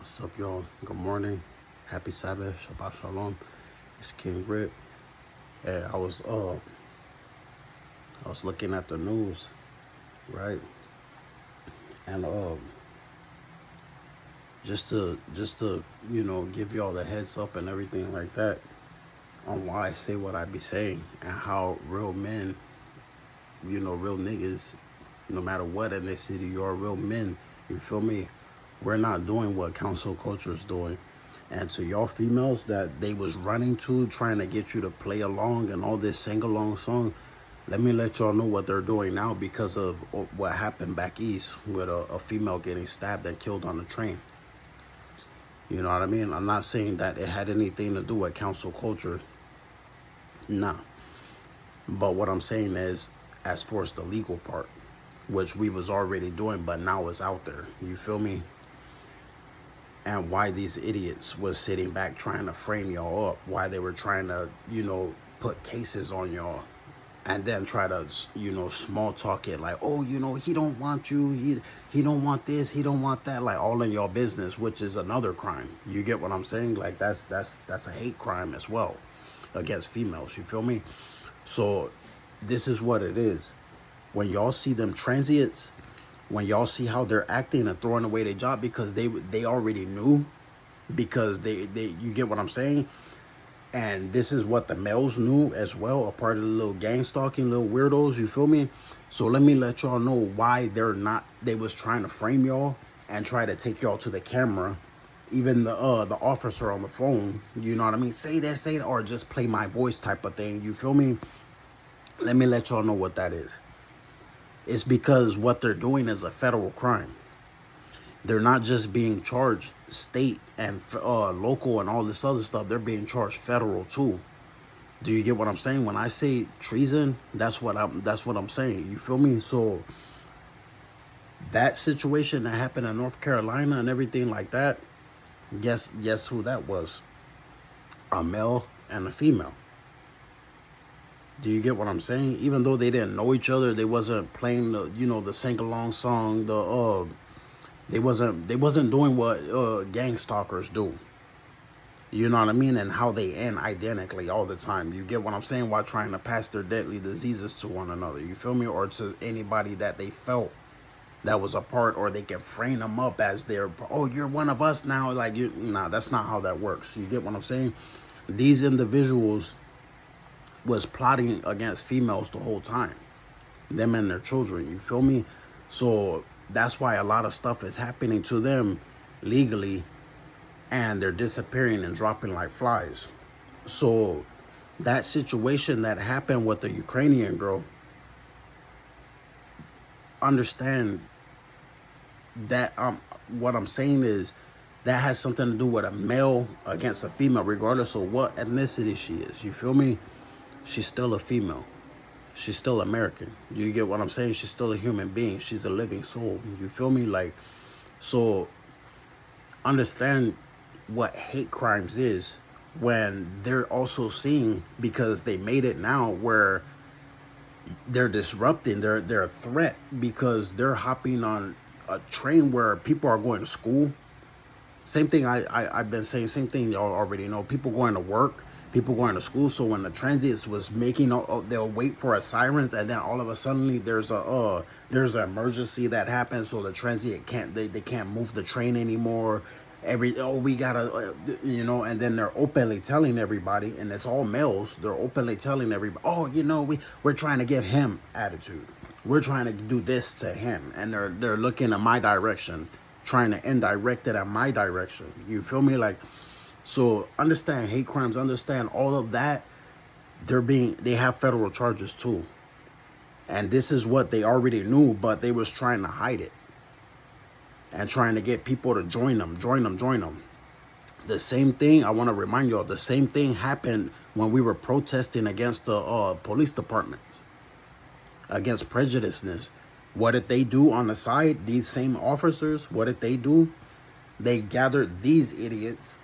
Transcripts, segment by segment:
What's up, y'all? Good morning. Happy Sabbath. Shabbat Shalom. It's King Rick. Yeah, I was looking at the news, right? And just to give y'all the heads up and everything like that on why I say what I be saying and how real men, real niggas, no matter what ethnicity you are, real men. You feel me? We're not doing what council culture is doing. And to y'all females that they was running to, trying to get you to play along and all this sing-along song, let me let y'all know what they're doing now because of what happened back east with a female getting stabbed and killed on the train. You know what I mean? I'm not saying that it had anything to do with council culture. Nah. But what I'm saying is, as far as the legal part, which we was already doing, but now it's out there. You feel me? And why these idiots was sitting back trying to frame y'all up, why they were trying to, put cases on y'all, and then try to, small talk it like, oh, he don't want you, he don't want this, he don't want that, like all in your business, which is another crime. You get what I'm saying? Like that's a hate crime as well against females. You feel me? So this is what it is. When y'all see them transients, when y'all see how they're acting and throwing away their job because they already knew, because they you get what I'm saying? And this is what the males knew as well, a part of the little gang stalking little weirdos, you feel me? So let me let y'all know why they was trying to frame y'all and try to take y'all to the camera. Even the officer on the phone, you know what I mean? Say that, or just play my voice type of thing, you feel me? Let me let y'all know what that is. It's because what they're doing is a federal crime. They're not just being charged state and local and all this other stuff. They're being charged federal too. Do you get what I'm saying? When I say treason, that's what I'm saying. You feel me? So that situation that happened in North Carolina and everything like that, guess who that was? A male and a female. Do you get what I'm saying? Even though they didn't know each other, they wasn't playing the sing-along song, they wasn't doing what gang stalkers do. You know what I mean? And how they end identically all the time. You get what I'm saying? While trying to pass their deadly diseases to one another. You feel me? Or to anybody that they felt that was a part, or they can frame them up as their, oh, you're one of us now. Like, nah, that's not how that works. You get what I'm saying? These individuals was plotting against females the whole time, them and their children. You feel me? So that's why a lot of stuff is happening to them legally, and they're disappearing and dropping like flies. So that situation that happened with the Ukrainian girl, understand that what I'm saying is that has something to do with a male against a female, regardless of what ethnicity she is. You feel me? She's still a female. She's still American. You get what I'm saying? She's still a human being. She's a living soul. You feel me? Like, so understand what hate crimes is when they're also seeing, because they made it now where they're disrupting, they're a threat because they're hopping on a train where people are going to school. Same thing I've been saying, same thing y'all already know. People going to work, people going to school. So when the transients was making, they'll wait for a sirens, and then all of a sudden there's an emergency that happens. So the transient they can't move the train anymore. We gotta, and then they're openly telling everybody, and it's all males. They're openly telling everybody, we're trying to give him attitude. We're trying to do this to him, and they're looking in my direction, trying to indirect it at my direction. You feel me? Like, so understand hate crimes, understand all of that. They have federal charges too. And this is what they already knew, but they was trying to hide it and trying to get people to join them. The same thing, I want to remind y'all, the same thing happened when we were protesting against the police departments, against prejudiceness. What did they do on the side? These same officers, what did they do? They gathered these idiots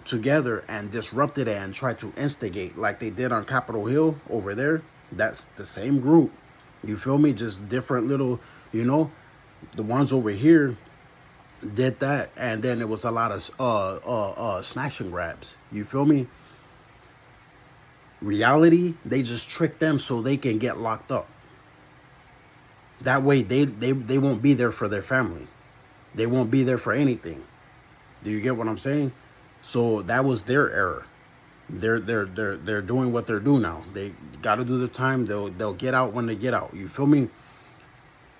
together and disrupted it and tried to instigate like they did on Capitol Hill over there. That's the same group. You feel me? Just different little, the ones over here, did that, and then it was a lot of snatch and grabs. You feel me? Reality, they just trick them so they can get locked up. That way they won't be there for their family. They won't be there for anything. Do you get what I'm saying? So that was their error. They're doing what they're doing now. They got to do the time. They'll get out when they get out. You feel me?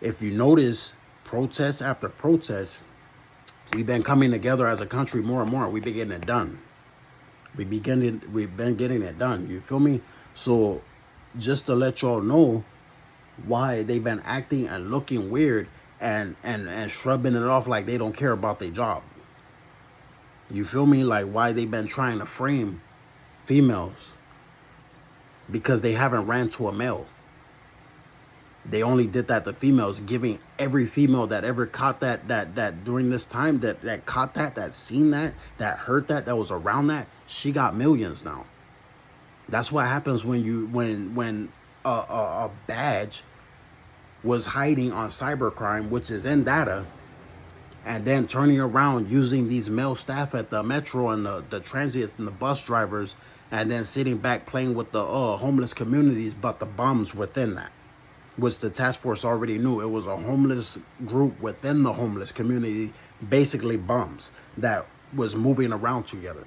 If you notice, protest after protest, we've been coming together as a country more and more. We've been getting it done. We've been getting it done. You feel me? So just to let y'all know why they've been acting and looking weird and shrugging it off like they don't care about their job. You feel me? Like why they've been trying to frame females because they haven't ran to a male. They only did that to females, giving every female that ever caught that during this time that caught that seen that heard that was around that, she got millions now. That's what happens when a badge was hiding on cybercrime, which is in data, and then turning around using these male staff at the metro and the transits and the bus drivers, and then sitting back playing with the homeless communities, but the bums within that, which the task force already knew. It was a homeless group within the homeless community, basically bums that was moving around together.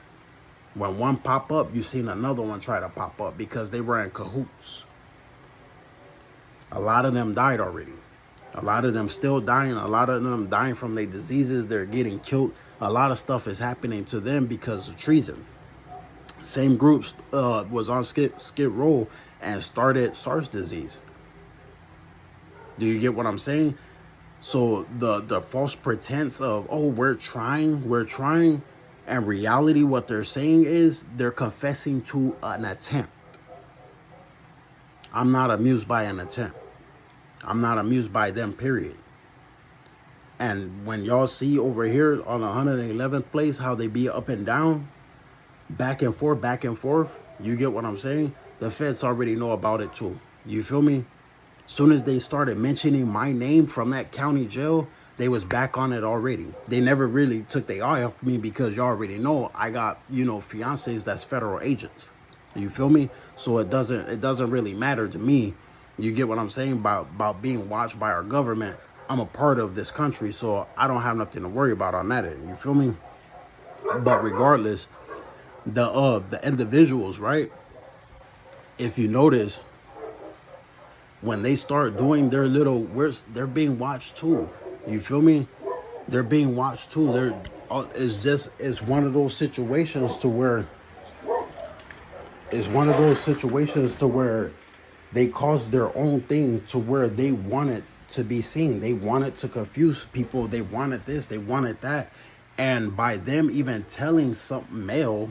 When one pop up, you seen another one try to pop up because they were in cahoots. A lot of them died already. A lot of them still dying. A lot of them dying from their diseases. They're getting killed. A lot of stuff is happening to them because of treason. Same groups was on Skid Row and started SARS disease. Do you get what I'm saying? So the false pretense of, oh, we're trying, and reality, what they're saying is they're confessing to an attempt. I'm not amused by an attempt. I'm not amused by them, period. And when y'all see over here on 111th place how they be up and down, back and forth, you get what I'm saying? The feds already know about it too. You feel me? Soon as they started mentioning my name from that county jail, they was back on it already. They never really took their eye off me because you already know I got, fiancés that's federal agents. You feel me? So it doesn't really matter to me. You get what I'm saying about being watched by our government. I'm a part of this country, so I don't have nothing to worry about on that end. You feel me? But regardless, the individuals, right? If you notice, when they start doing their little, they're being watched too. You feel me? They're being watched too. It's one of those situations to where they cause their own thing to where they want it to be seen. They wanted to confuse people. They wanted this, they wanted that. And by them even telling something male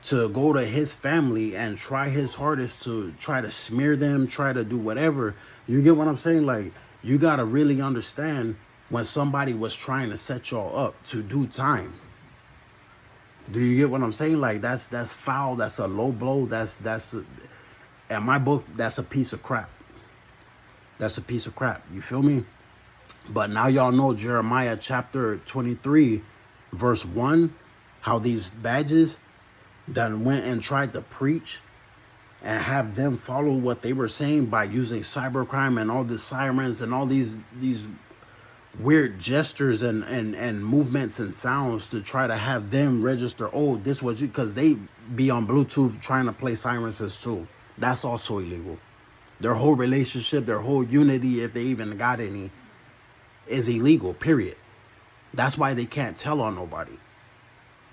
to go to his family and try his hardest to try to smear them, try to do whatever, you get what I'm saying? Like, you got to really understand when somebody was trying to set y'all up to do time. Do you get what I'm saying? Like, that's foul. That's a low blow. In my book, that's a piece of crap. That's a piece of crap. You feel me? But now y'all know Jeremiah chapter 23, verse 1, how these badges done went and tried to preach and have them follow what they were saying by using cybercrime and all the sirens and all these weird gestures and movements and sounds to try to have them register, oh, this was you, because they be on Bluetooth trying to play silences too. That's also illegal. Their whole relationship, their whole unity, if they even got any, is illegal, period. That's why they can't tell on nobody.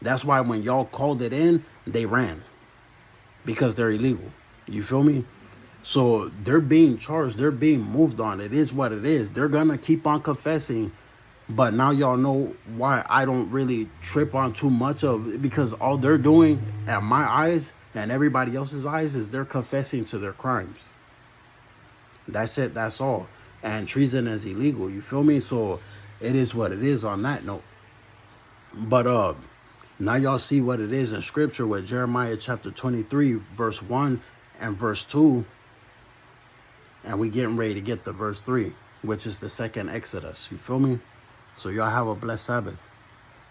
That's why when y'all called it in, they ran. Because they're illegal. You feel me? So they're being charged. They're being moved on. It is what it is. They're going to keep on confessing. But now y'all know why I don't really trip on too much of it. Because all they're doing, at my eyes and everybody else's eyes, is they're confessing to their crimes. That's it. That's all. And treason is illegal. You feel me? So it is what it is on that note. But now y'all see what it is in scripture with Jeremiah chapter 23, verse 1 and verse 2. And we getting ready to get to verse 3, which is the second Exodus. You feel me? So y'all have a blessed Sabbath.